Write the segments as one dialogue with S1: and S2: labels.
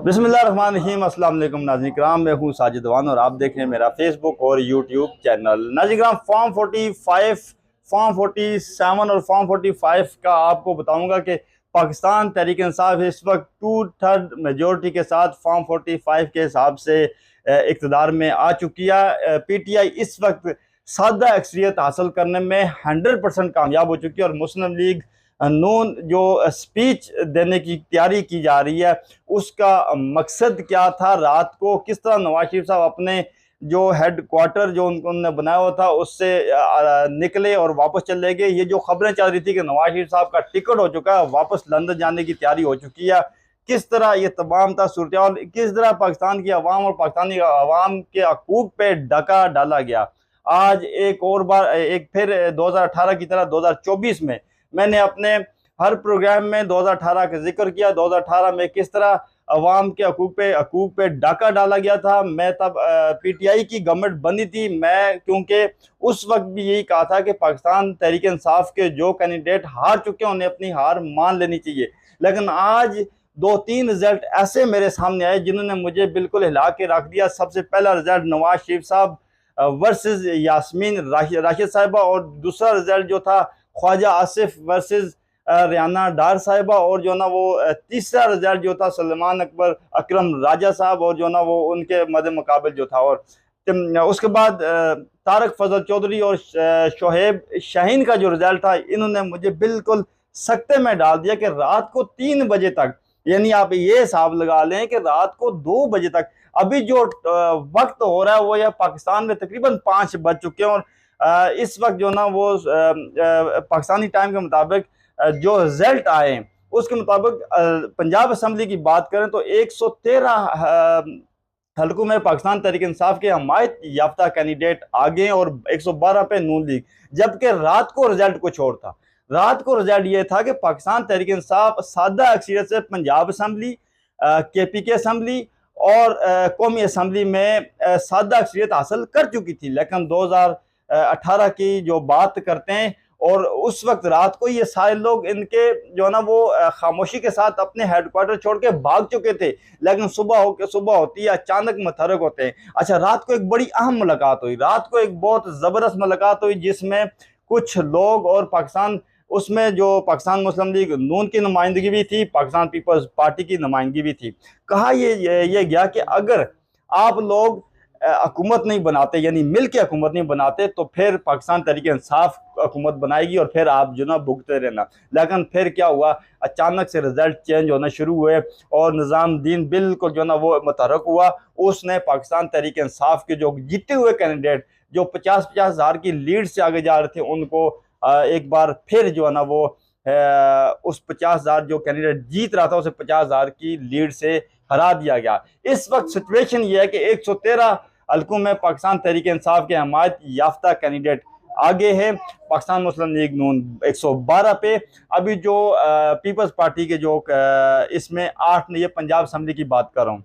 S1: बिस्मिल्लाहिर्रहमानिर्रहीम। अस्सलाम वालेकुम नाज़रीन किराम, मैं हूँ साजिद वान और आप देख रहे हैं मेरा फेसबुक और यूट्यूब चैनल। नाज़रीन किराम, फॉर्म 45, फॉर्म 47 और फॉर्म 45 का आपको बताऊंगा कि पाकिस्तान तहरीक इंसाफ इस वक्त 2/3 मेजोरिटी के साथ फॉर्म 45 के हिसाब से इक़्तिदार में आ चुकी है। PTI इस वक्त सादा अक्सरियत हासिल करने में 100% कामयाब हो चुकी है और मुस्लिम लीग नून जो स्पीच देने की तैयारी की जा रही है उसका मकसद क्या था, रात को किस तरह नवाज शरीफ साहब अपने जो हेड क्वार्टर जो उन्होंने बनाया हुआ था उससे निकले और वापस चले गए। ये जो खबरें चल रही थी कि नवाज शरीफ साहब का टिकट हो चुका है, वापस लंदन जाने की तैयारी हो चुकी है, किस तरह ये तमाम था सूरत, किस तरह पाकिस्तान की आवाम और पाकिस्तानी आवाम के हकूक पे डाका डाला गया। आज एक और बार एक फिर 2018 की तरह 2024 में मैंने अपने हर प्रोग्राम में 2018 का जिक्र किया। 2018 में किस तरह अवाम के हकूक पे डाका डाला गया था। मैं तब PTI की गवर्नमेंट बनी थी। मैं क्योंकि उस वक्त भी यही कहा था कि पाकिस्तान तहरीक इंसाफ के जो कैंडिडेट हार चुके हैं उन्हें अपनी हार मान लेनी चाहिए। लेकिन आज 2-3 रिजल्ट ऐसे मेरे सामने आए जिन्होंने मुझे बिल्कुल हिला के रख दिया। सबसे पहला रिजल्ट नवाज शरीफ साहब वर्सेस यास्मीन राशिद साहिबा, और दूसरा रिजल्ट जो था ख्वाजा आसिफ वर्सेस रियाना डार साहिबा, और जो ना वो तीसरा रिजल्ट जो था सलमान अकरम राजा साहब, और जो ना वो उनके मद मुकाबल जो था। और उसके बाद तारक फजल चौधरी और शोहेब शाहीन का जो रिजल्ट था, इन्होंने मुझे बिल्कुल सख्ते में डाल दिया कि रात को 3 बजे तक, यानी आप ये हिसाब लगा लें कि रात को 2 बजे तक, अभी जो वक्त हो रहा है वो यह पाकिस्तान में तकरीबन 5 बज चुके हैं। और इस वक्त जो ना वो पाकिस्तानी टाइम के मुताबिक जो रिजल्ट आए उसके मुताबिक पंजाब असम्बली की बात करें तो 113 हलकों में पाकिस्तान तहरीक इंसाफ के हमायत याफ्ता कैंडिडेट आगे और 112 पे नून लीग। जबकि रात को रिजल्ट कुछ और था। रात को रिजल्ट ये था कि पाकिस्तान तहरीक इंसाफ सादा अक्सरियत से पंजाब असम्बली, KPK असम्बली और कौमी असम्बली में सादा अक्सरियत हासिल कर चुकी थी। लेकिन 2018 की जो बात करते हैं, और उस वक्त रात को ये सारे लोग इनके जो ना वो खामोशी के साथ अपने हेडक्वार्टर छोड़ के भाग चुके थे। लेकिन सुबह होती है, अचानक मुतहरक होते हैं। अच्छा, रात को एक बड़ी अहम मुलाकात हुई, रात को एक बहुत ज़बरदस्त मुलाकात हुई जिसमें कुछ लोग और पाकिस्तान, उसमें जो पाकिस्तान मुस्लिम लीग नून की नुमाइंदगी भी थी, पाकिस्तान पीपल्स पार्टी की नुमाइंदगी भी थी। कहा ये गया कि अगर आप लोग हुकूमत नहीं बनाते, यानी मिल के हुकूमत नहीं बनाते, तो फिर पाकिस्तान तहरीक इंसाफ हुकूमत बनाएगी और फिर आप जो ना भुगते रहना। लेकिन फिर क्या हुआ, अचानक से रिजल्ट चेंज होना शुरू हुए और निज़ामुद्दीन बिल्कुल जो ना वो मुतहरक हुआ। उसने पाकिस्तान तहरीक इंसाफ के जो जीते हुए कैंडिडेट जो 50-50 हज़ार की लीड से आगे जा रहे थे, उनको एक बार फिर जो है ना वो उस 50 हज़ार जो कैंडिडेट जीत रहा था उसे 50 हज़ार की लीड से हरा दिया गया। इस वक्त सिचुएशन ये है कि 113 हलकों में पाकिस्तान तहरीक इंसाफ के हमायत याफ्ता कैंडिडेट आगे है, पाकिस्तान मुस्लिम लीग नून 112 पे। अभी जो पीपल्स पार्टी के जो इसमें 8, ये पंजाब असम्बली की बात कर रहा हूँ,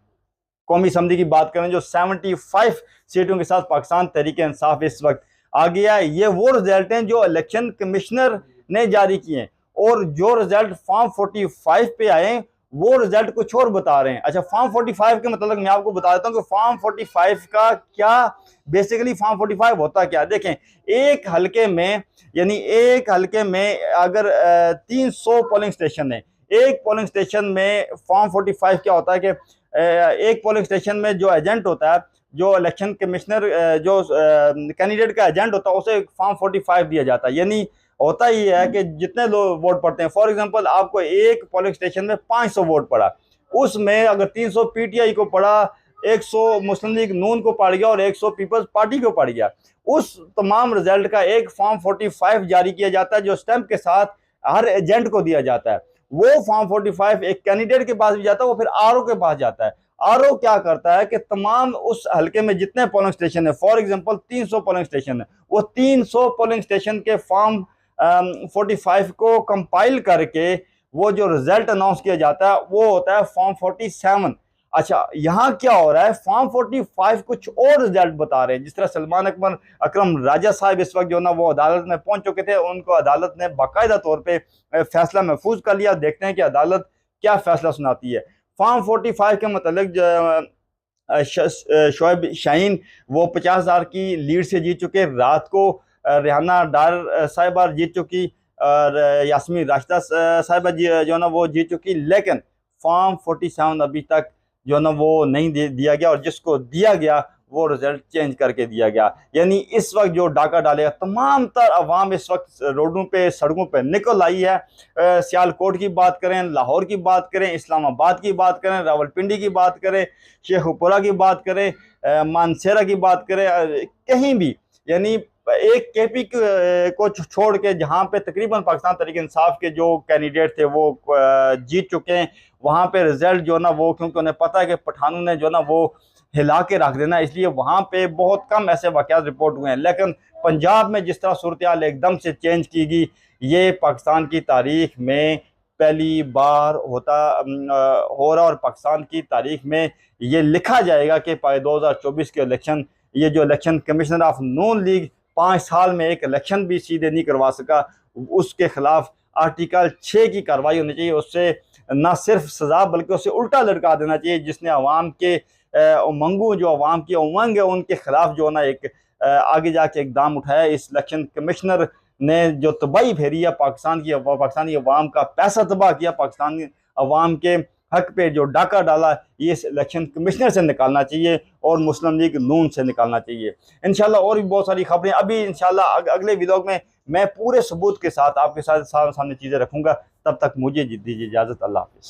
S1: कौमी असम्बली की बात करें, जो 75 सीटों के साथ पाकिस्तान तहरीक इंसाफ इस वक्त आ गया है। ये वो रिजल्ट हैं जो इलेक्शन कमिश्नर ने जारी किए हैं, और जो रिजल्ट फॉर्म 45 पे आए वो रिजल्ट कुछ और बता रहे हैं। अच्छा, फॉर्म 45 के मतलब मैं आपको बता देता हूँ कि फॉर्म 45 का क्या, बेसिकली फॉर्म 45 होता क्या। देखें, एक हलके में, यानी एक हलके में अगर 300 पोलिंग स्टेशन है, एक पोलिंग स्टेशन में फॉर्म 45 क्या होता है कि एक पोलिंग स्टेशन में जो एजेंट होता है, जो इलेक्शन कमिश्नर जो कैंडिडेट का एजेंट होता है, उसे फॉर्म 45 दिया जाता है। यानी होता ही है कि जितने लोग वोट पड़ते हैं, फॉर एग्जांपल आपको एक पोलिंग स्टेशन में 500 वोट पड़ा, उसमें अगर 300 PTI को पड़ा, 100 मुस्लिम लीग नून को पड़ गया और 100 पीपल्स पार्टी को पड़ गया, उस तमाम रिजल्ट का एक फॉर्म 45 जारी किया जाता है जो स्टैंप के साथ हर एजेंट को दिया जाता है। वो फॉर्म 45 एक कैंडिडेट के पास भी जाता है, वो फिर RO के पास जाता है। RO क्या करता है कि तमाम उस हलके में जितने पोलिंग स्टेशन है, फॉर एग्जांपल 300 पोलिंग स्टेशन है, वो 300 पोलिंग स्टेशन के फॉर्म 45 को कंपाइल करके वो जो रिजल्ट अनाउंस किया जाता है वो होता है फॉर्म 47। अच्छा, यहाँ क्या हो रहा है, फॉर्म 45 कुछ और रिजल्ट बता रहे हैं। जिस तरह सलमान अकरम राजा साहब इस वक्त जो ना वो अदालत में पहुंच चुके थे, उनको अदालत ने बाकायदा तौर पे फैसला महफूज कर लिया। देखते हैं कि अदालत क्या फैसला सुनाती है। फार्म 45 के मतलब शोएब शाहीन वो 50,000 की लीड से जीत चुके। रात को रेहाना डार साहिबा जीत चुकी और यास्मीन राशिदा साहिबा जो है ना वो जीत चुकी, लेकिन फॉर्म 47 अभी तक जो है ना वो नहीं दिया गया, और जिसको दिया गया वो रिजल्ट चेंज करके दिया गया। यानी इस वक्त जो डाका डालेगा, तमाम तर अवाम इस वक्त रोडों पे सड़कों पे निकल आई है। सियालकोट की बात करें, लाहौर की बात करें, इस्लामाबाद की बात करें, रावलपिंडी की बात करें, शेखुपुरा की बात करें, मानसेरा की बात करें, कहीं भी यानी एक केपी को छोड़ के जहां पे तकरीबन पाकिस्तान तहरीक इंसाफ के जो कैंडिडेट थे वो जीत चुके हैं, वहां पे रिजल्ट जो ना वो, क्योंकि उन्हें पता है कि पठानों ने जो ना वो हिला के रख देना, इसलिए वहां पे बहुत कम ऐसे वाकयात रिपोर्ट हुए हैं। लेकिन पंजाब में जिस तरह सूरत हाल एकदम से चेंज की गई, ये पाकिस्तान की तारीख में पहली बार हो रहा, और पाकिस्तान की तारीख में ये लिखा जाएगा कि 2024 के इलेक्शन, ये जो election commissioner of Noon league 5 साल में एक इलेक्शन भी सीधे नहीं करवा सका, उसके खिलाफ आर्टिकल 6 की कार्रवाई होनी चाहिए। उससे न सिर्फ सजा बल्कि उसे उल्टा लटका देना चाहिए, जिसने अवाम के उमंगों, जो अवाम की उमंग है उनके खिलाफ जो ना एक आगे जाके इकदाम उठाया। इस इलेक्शन कमिश्नर ने जो तबाही फेरी है पाकिस्तानी अवाम का पैसा तबाह किया, पाकिस्तानी अवाम के हक पे जो डाका डाला, ये इस इलेक्शन कमिश्नर से निकालना चाहिए और मुस्लिम लीग नून से निकालना चाहिए। इंशाल्लाह और भी बहुत सारी खबरें अभी इंशाल्लाह अगले व्लॉग में मैं पूरे सबूत के साथ आपके साथ सामने चीज़ें रखूँगा। तब तक मुझे दीजिए इजाज़त। अल्लाह हाफ़िज़।